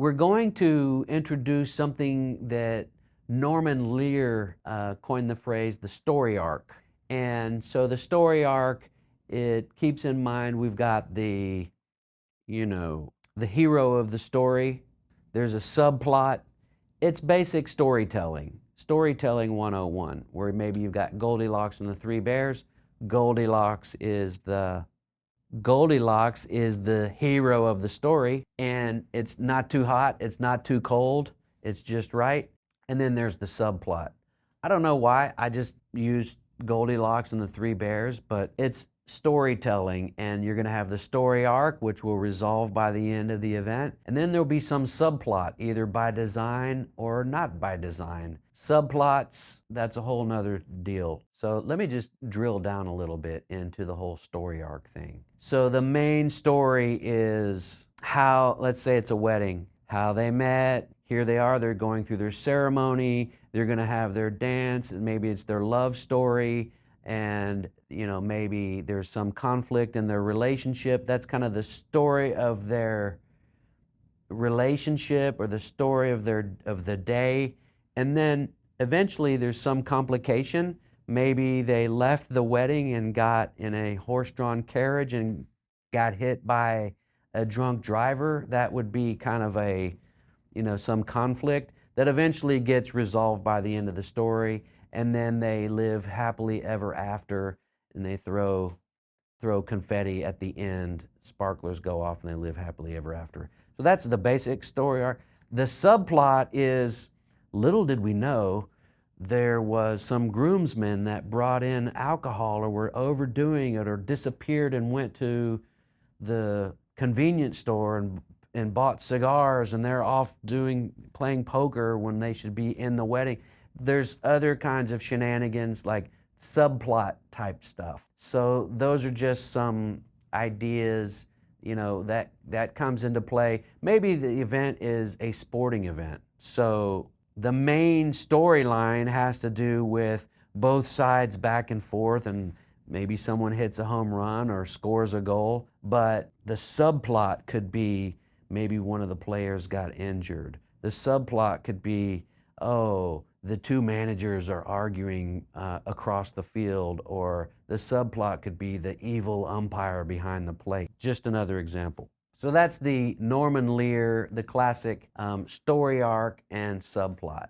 We're going to introduce something that Norman Lear coined the phrase, the story arc. And so the story arc, it keeps in mind we've got the hero of the story. There's a subplot. It's basic storytelling. Storytelling 101, where maybe you've got Goldilocks and the Three Bears. Goldilocks is the hero of the story, and it's not too hot, it's not too cold, it's just right. And then there's the subplot. I don't know why I just used Goldilocks and the Three Bears, but it's storytelling, and you're going to have the story arc, which will resolve by the end of the event. And then there'll be some subplot, either by design or not by design. Subplots, that's a whole nother deal. So let me just drill down a little bit into the whole story arc thing. So the main story is how, let's say it's a wedding, how they met. Here they are, they're going through their ceremony, they're going to have their dance, and maybe it's their love story, and maybe there's some conflict in their relationship. That's kind of the story of their relationship, or the story of the day. And then eventually there's some complication. Maybe they left the wedding and got in a horse-drawn carriage and got hit by a drunk driver. That would be kind of a some conflict that eventually gets resolved by the end of the story, and then they live happily ever after, and they throw confetti at the end, sparklers go off, and they live happily ever after. So that's the basic story arc. The subplot is, little did we know, there was some groomsmen that brought in alcohol, or were overdoing it, or disappeared and went to the convenience store and bought cigars, and they're off playing poker when they should be in the wedding. There's other kinds of shenanigans, like subplot type stuff. So those are just some ideas, that comes into play. Maybe the event is a sporting event. So the main storyline has to do with both sides back and forth, and maybe someone hits a home run or scores a goal. But the subplot could be, maybe one of the players got injured. The subplot could be, the two managers are arguing across the field, or the subplot could be the evil umpire behind the plate. Just another example. So that's the Norman Lear, the classic story arc and subplot.